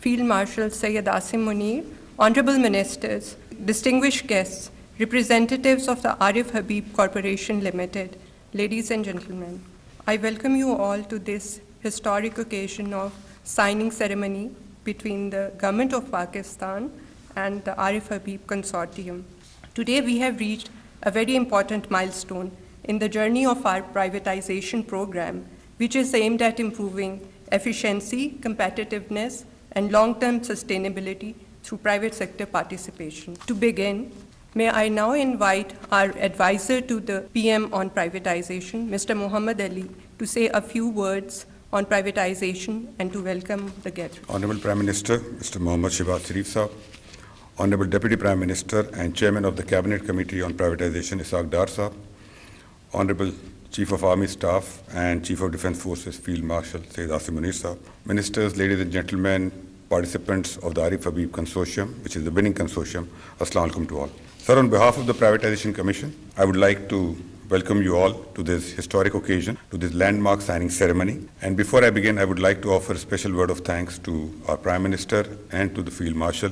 Field Marshal Syed Asim Munir, Honorable Ministers, distinguished guests, representatives of the Arif Habib Corporation Limited, ladies and gentlemen, I welcome you all to this historic occasion of signing ceremony between the Government of Pakistan and the Arif Habib Consortium. Today we have reached a very important milestone in the journey of our privatization program, which is aimed at improving efficiency, competitiveness, and long-term sustainability through private sector participation. To begin, may I now invite our advisor to the PM on privatization, Mr. Muhammad Ali, to say a few words on privatization and to welcome the gathering. Honorable Prime Minister, Mr. Mohammad Shehbaz Sharif Saab, Honorable Deputy Prime Minister and Chairman of the Cabinet Committee on Privatization, Ishaq Dar Saab, Honorable Chief of Army Staff and Chief of Defence Forces Field Marshal Syed Asim Munir Saab, Ministers, ladies and gentlemen, participants of the Arif Habib Consortium, which is the winning consortium, Assalamu alaikum to all. Sir, on behalf of the Privatization Commission, I would like to welcome you all to this historic occasion, to this landmark signing ceremony. And before I begin, I would like to offer a special word of thanks to our Prime Minister and to the Field Marshal,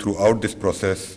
throughout this process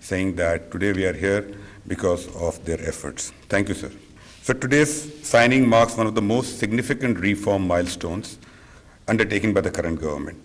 saying that today we are here because of their efforts. Thank you, sir. So today's signing marks one of the most significant reform milestones undertaken by the current government.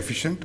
efficient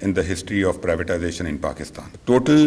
in the history of privatization in Pakistan. Total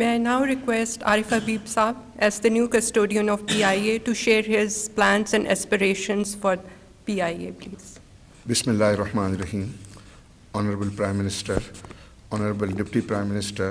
May I now request Arif Habib Saab, as the new custodian of PIA, to share his plans and aspirations for PIA, please. Bismillahirrahmanirrahim. Honorable Prime Minister, Honorable Deputy Prime Minister,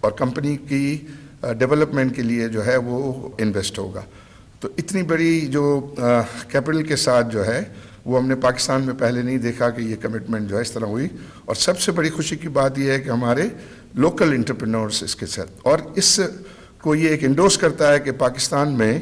اور company کی development کے لیے جو ہے وہ invest ہوگا. تو اتنی بڑی جو کیپٹل کے ساتھ جو ہے وہ ہم نے پاکستان میں پہلے نہیں دیکھا کہ یہ کمٹمنٹ جو ہے اس طرح ہوئی. اور سب سے بڑی خوشی کی بات یہ ہے کہ ہمارے لوکل انٹرپرینورس اس کے ساتھ, اور اس کو یہ ایک انڈورس کرتا ہے کہ پاکستان میں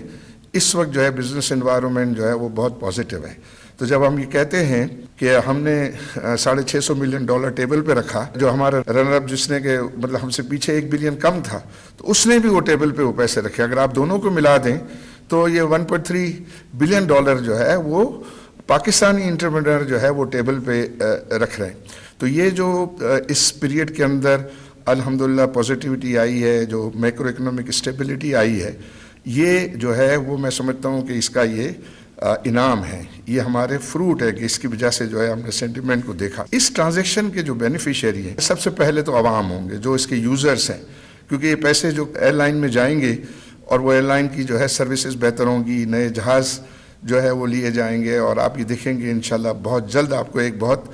اس وقت جو ہے بزنس انوائرمنٹ جو ہے وہ بہت پازیٹیو ہے. تو جب ہم یہ کہتے ہیں کہ ہم نے $650 ملین ٹیبل پہ رکھا, جو ہمارا رنر اپ جس نے کہ مطلب ہم سے پیچھے $1 بلین کم تھا, تو اس نے بھی وہ ٹیبل پہ وہ پیسے رکھے. اگر آپ دونوں کو ملا دیں تو یہ $1.3 بلین جو ہے وہ پاکستانی انٹرپرینر جو ہے وہ ٹیبل پہ رکھ رہے ہیں. تو یہ جو اس پیریڈ کے اندر الحمدللہ پازیٹیوٹی آئی ہے, جو میکرو اکنامک اسٹیبلٹی آئی ہے, یہ جو ہے وہ میں سمجھتا ہوں کہ اس کا یہ انعام ہے, یہ ہمارے فروٹ ہے کہ اس کی وجہ سے جو ہے ہم نے سینٹیمنٹ کو دیکھا. اس ٹرانزیکشن کے جو بینیفیشری ہیں سب سے پہلے تو عوام ہوں گے جو اس کے یوزرز ہیں, کیونکہ یہ پیسے جو ایئر لائن میں جائیں گے اور وہ ایئر لائن کی جو ہے سروسز بہتر ہوں گی, نئے جہاز جو ہے وہ لیے جائیں گے, اور آپ یہ دیکھیں گے انشاءاللہ بہت جلد آپ کو ایک بہت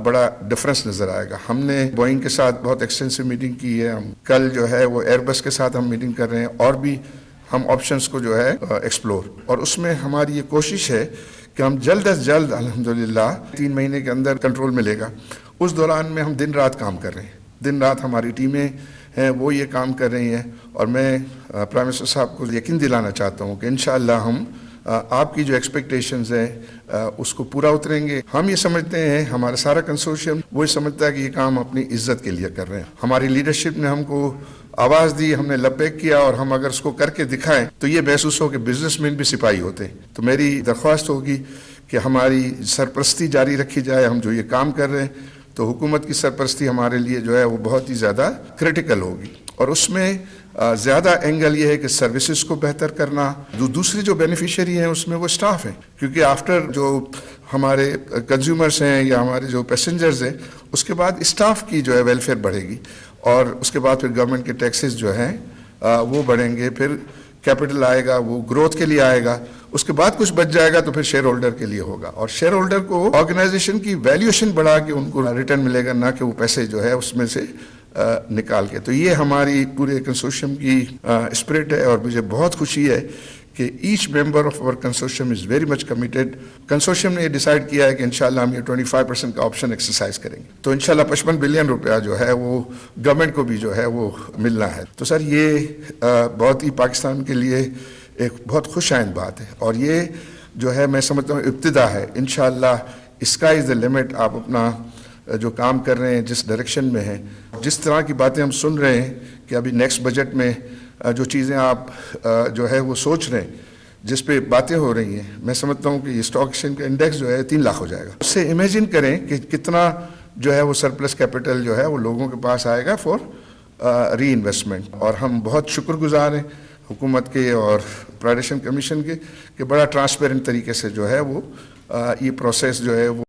بڑا ڈفرنس نظر آئے گا. ہم نے بوئنگ کے ساتھ بہت ایکسٹینسو میٹنگ کی ہے, ہم کل جو ہے وہ ایئر بس کے ساتھ ہم میٹنگ کر رہے ہیں, اور بھی ہم آپشنس کو جو ہے ایکسپلور, اور اس میں ہماری یہ کوشش ہے کہ ہم جلد از جلد الحمدللہ 3 مہینے کے اندر کنٹرول ملے گا. اس دوران میں ہم دن رات کام کر رہے ہیں, دن رات ہماری ٹیمیں ہیں وہ یہ کام کر رہی ہیں, اور میں پرائم منسٹر صاحب کو یقین دلانا چاہتا ہوں کہ انشاءاللہ ہم آپ کی جو ایکسپیکٹیشنز ہیں اس کو پورا اتریں گے. ہم یہ سمجھتے ہیں, ہمارا سارا کنسورشیم وہ سمجھتا ہے کہ یہ کام اپنی عزت کے لیے کر رہے ہیں. ہماری لیڈرشپ نے ہم کو آواز دی, ہم نے لبیک کیا, اور ہم اگر اس کو کر کے دکھائیں تو یہ محسوس ہو کہ بزنس مین بھی سپاہی ہوتے ہیں. تو میری درخواست ہوگی کہ ہماری سرپرستی جاری رکھی جائے. ہم جو یہ کام کر رہے ہیں تو حکومت کی سرپرستی ہمارے لیے جو ہے وہ بہت ہی زیادہ کریٹیکل ہوگی, اور اس میں زیادہ اینگل یہ ہے کہ سروسز کو بہتر کرنا. دوسری جو بینیفیشری ہیں اس میں وہ اسٹاف ہیں, کیونکہ آفٹر جو ہمارے کنزیومرز ہیں یا ہمارے جو پیسنجرز ہیں, اس کے بعد اسٹاف کی جو ہے ویلفیئر بڑھے گی, اور اس کے بعد پھر گورنمنٹ کے ٹیکسز جو ہیں وہ بڑھیں گے, پھر کیپٹل آئے گا, وہ گروتھ کے لیے آئے گا, اس کے بعد کچھ بچ جائے گا تو پھر شیئر ہولڈر کے لیے ہوگا, اور شیئر ہولڈر کو آرگنائزیشن کی ویلیوشن بڑھا کے ان کو ریٹرن ملے گا, نہ کہ وہ پیسے جو ہے اس میں سے نکال کے. تو یہ ہماری پورے کنسورشیم کی اسپرٹ ہے, اور مجھے بہت خوشی ہے کہ ایچ ممبر آف اور consortium is very much committed. Consortium نے یہ ڈیسائیڈ کیا ہے کہ انشاءاللہ ہم یہ 25% کا آپشن ایکسرسائز کریں گے, تو انشاءاللہ $55 بلین جو ہے وہ گورنمنٹ کو بھی جو ہے وہ ملنا ہے. تو سر یہ بہت ہی پاکستان کے لیے ایک بہت خوش آئند بات ہے, اور یہ جو ہے میں سمجھتا ہوں ابتدا ہے. انشاءاللہ اسکائی از دا لمٹ. آپ اپنا جو کام کر رہے ہیں, جس ڈائریکشن میں ہیں, جس طرح کی باتیں ہم سن رہے ہیں کہ ابھی نیکسٹ بجٹ میں جو چیزیں آپ جو ہے وہ سوچ رہے ہیں, جس پہ باتیں ہو رہی ہیں, میں سمجھتا ہوں کہ یہ اسٹاک ایکسچینج کا انڈیکس جو ہے 3 لاکھ ہو جائے گا. اس سے امیجن کریں کہ کتنا جو ہے وہ سرپلس کیپٹل جو ہے وہ لوگوں کے پاس آئے گا فار ری انویسٹمنٹ. اور ہم بہت شکر گزار ہیں حکومت کے اور پرائیویٹائزیشن کمیشن کے کہ بڑا ٹرانسپیرنٹ طریقے سے جو ہے وہ یہ پروسیس جو ہے وہ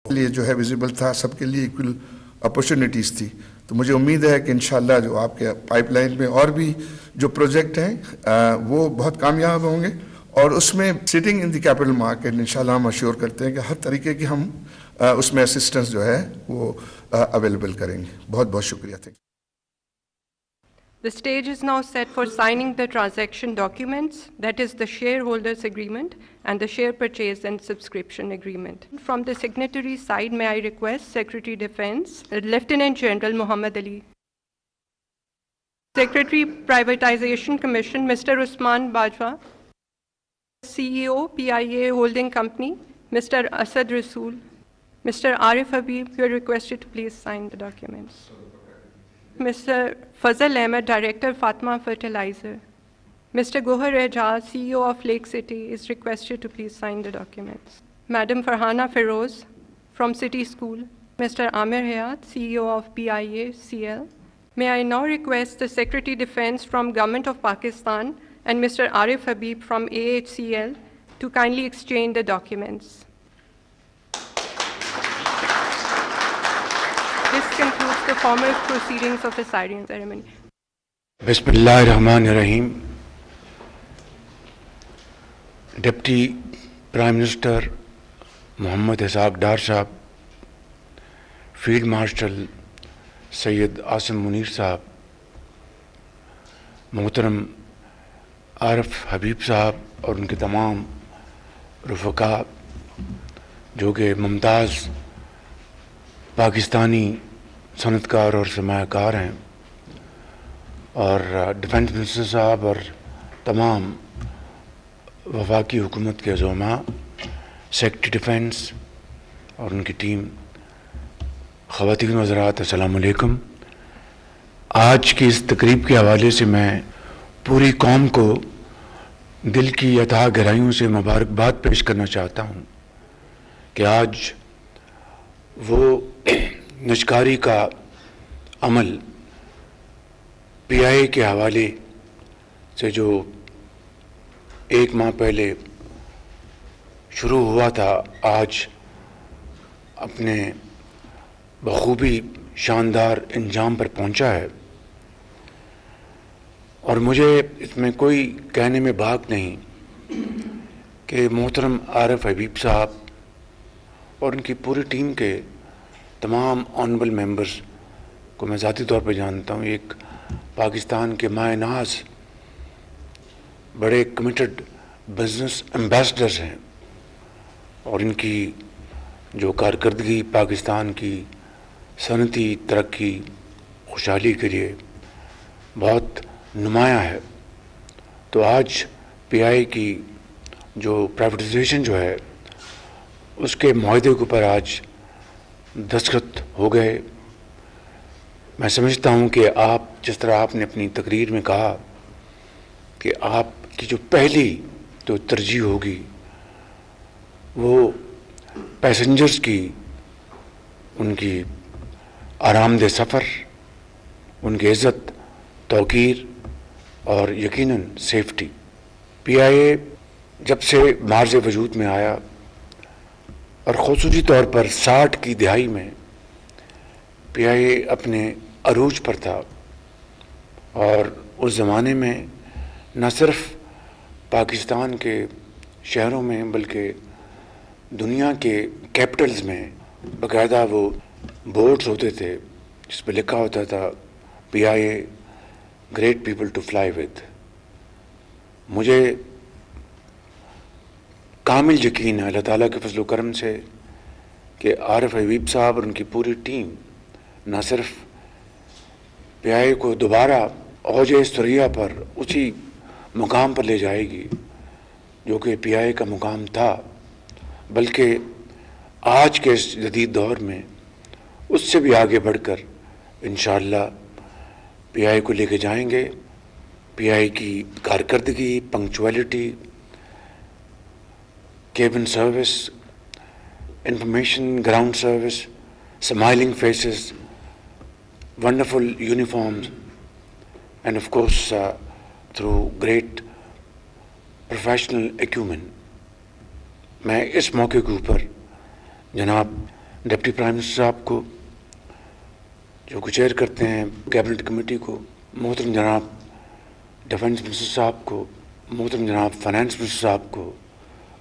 لیے جو ہے ویزیبل تھا, سب کے لیے ایکول اپرچونٹیز تھی. تو مجھے امید ہے کہ انشاءاللہ جو آپ کے پائپ لائن میں اور بھی جو پروجیکٹ ہیں وہ بہت کامیاب ہوں گے, اور اس میں sitting in the capital market انشاءاللہ ہم اشور کرتے ہیں کہ ہر طریقے کی ہم اس میں اسسٹنس جو ہے وہ اویلیبل کریں گے. بہت بہت شکریہ. Thank you. The stage is now set for signing the transaction documents, that is the shareholders agreement and the share purchase and subscription agreement. From the signatory side, may I request Secretary Defense, Lieutenant General Muhammad Ali. Secretary Privatization Commission, Mr. Usman Bajwa. CEO PIA Holding Company, Mr. Asad Rasool. Mr. Arif Habib, you are requested to please sign the documents. Mr. Fazal Ahmed, Director, Fatma Fertilizer. Mr. Gohar Ejaz, CEO of Lake City, is requested to please sign the documents. Madam Farhana Feroz from City School. Mr. Amir Hayat, CEO of PIA CL. May I now request the Secretary Defense from Government of Pakistan and Mr. Arif Habib from AHCL to kindly exchange the documents. This concludes the formal proceedings of the signing ceremony. Bismillah ar-Rahman ar-Rahim. Deputy Prime Minister Muhammad Ishaq Dar Sahab, Field Marshal Syed Asim Munir صاحب، محترم عارف حبیب صاحب اور ان کے تمام رفقا جو کہ ممتاز پاکستانی صنعت کار اور سرمایہ کار ہیں، اور ڈیفنس منسٹر صاحب اور تمام وفاقی حکومت کے عظماء، سیکرٹری ڈیفنس اور ان کی ٹیم، خواتین و حضرات، السلام علیکم۔ آج کی اس تقریب کے حوالے سے میں پوری قوم کو دل کی اتھاہ گہرائیوں سے مبارکباد پیش کرنا چاہتا ہوں کہ آج وہ نجکاری کا عمل پی آئی اے کے حوالے سے جو 1 ماہ پہلے شروع ہوا تھا، آج اپنے بخوبی شاندار انجام پر پہنچا ہے، اور مجھے اس میں کوئی کہنے میں باک نہیں کہ محترم عارف حبیب صاحب اور ان کی پوری ٹیم کے تمام آنریبل ممبرز کو میں ذاتی طور پہ جانتا ہوں، ایک پاکستان کے مائع ناز بڑے کمیٹڈ بزنس ایمبیسڈرز ہیں، اور ان کی جو کارکردگی پاکستان کی صنعتی ترقی خوشحالی کے لیے بہت نمایاں ہے۔ تو آج پی آئی کی جو پرائیویٹائزیشن جو ہے اس کے معاہدے کے اوپر آج دستخط ہو گئے۔ میں سمجھتا ہوں کہ آپ جس طرح آپ نے اپنی تقریر میں کہا کہ آپ کی جو پہلی جو ترجیح ہوگی وہ پیسنجرز کی، ان کی آرام دہ سفر، ان کی عزت، توقیر اور یقیناً سیفٹی۔ پی آئی اے جب سے مارز وجود میں آیا، اور خصوصی طور پر 60 کی دہائی میں پی آئی اے اپنے عروج پر تھا، اور اس زمانے میں نہ صرف پاکستان کے شہروں میں بلکہ دنیا کے کیپٹلز میں باقاعدہ وہ بورڈز ہوتے تھے جس پہ لکھا ہوتا تھا P I A great people to fly with. مجھے کامل یقین ہے اللہ تعالیٰ کے فضل و کرم سے کہ عارف حبیب صاحب اور ان کی پوری ٹیم نہ صرف پی آئی اے کو دوبارہ اوج ثریا پر اسی مقام پر لے جائے گی جو کہ پی آئی اے کا مقام تھا، بلکہ آج کے اس جدید دور میں اس سے بھی آگے بڑھ کر انشاءاللہ پی آئی کو لے کے جائیں گے۔ پی آئی کی کارکردگی، punctuality, cabin service, information ground service, smiling faces, wonderful uniforms, and of course through great professional acumen. میں اس موقع کے اوپر جناب ڈپٹی پرائم منسٹر صاحب کو جو چیئر کرتے ہیں کیبنٹ کمیٹی کو، محترم جناب ڈیفنس منسٹر صاحب کو، محترم جناب فائنانس منسٹر صاحب کو،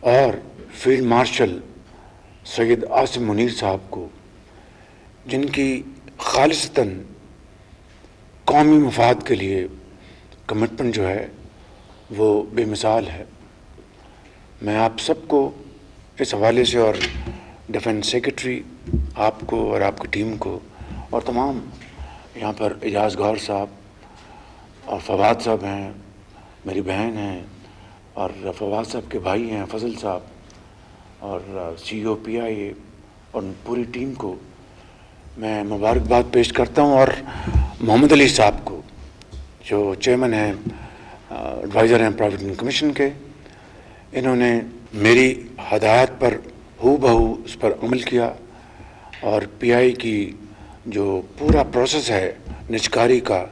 اور فیلڈ مارشل سید عاصم منیر صاحب کو، جن کی خالصتاً قومی مفاد کے لیے کمٹمنٹ جو ہے وہ بے مثال ہے۔ میں آپ سب کو اس حوالے سے، اور ڈیفنس سیکرٹری آپ کو اور آپ کی ٹیم کو، اور تمام یہاں پر اعجاز گور صاحب اور فواد صاحب ہیں، میری بہن ہیں، اور فواد صاحب کے بھائی ہیں فضل صاحب، اور سی او پی آئی اے اور پوری ٹیم کو میں مبارکباد پیش کرتا ہوں، اور محمد علی صاحب کو جو چیئرمین ہیں، ایڈوائزر ہیں پروویڈنٹ کمیشن کے۔ انہوں نے میری ہدایت پر ہو بہو اس پر عمل کیا، اور پی آئی کی جو پورا پروسیس ہے نجکاری کا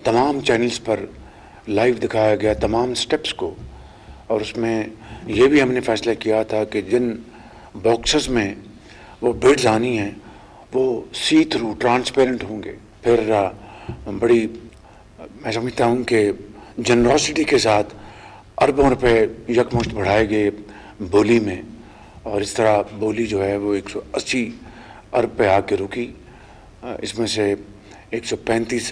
تمام چینلز پر لائیو دکھایا گیا، تمام سٹیپس کو، اور اس میں یہ بھی ہم نے فیصلہ کیا تھا کہ جن باکسز میں وہ بڈز آنی ہیں وہ سی تھرو ٹرانسپیرنٹ ہوں گے۔ پھر بڑی میں سمجھتا ہوں کہ جنروسٹی کے ساتھ اربوں روپے یکمشت بڑھائے گئے بولی میں، اور اس طرح بولی جو ہے وہ 180 ارب پہ آ کے رکی۔ اس میں سے 135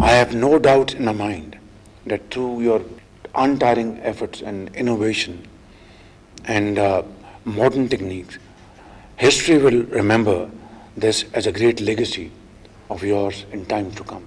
I have no doubt in my mind that through your untiring efforts and innovation and modern techniques, history will remember this as a great legacy of yours in time to come.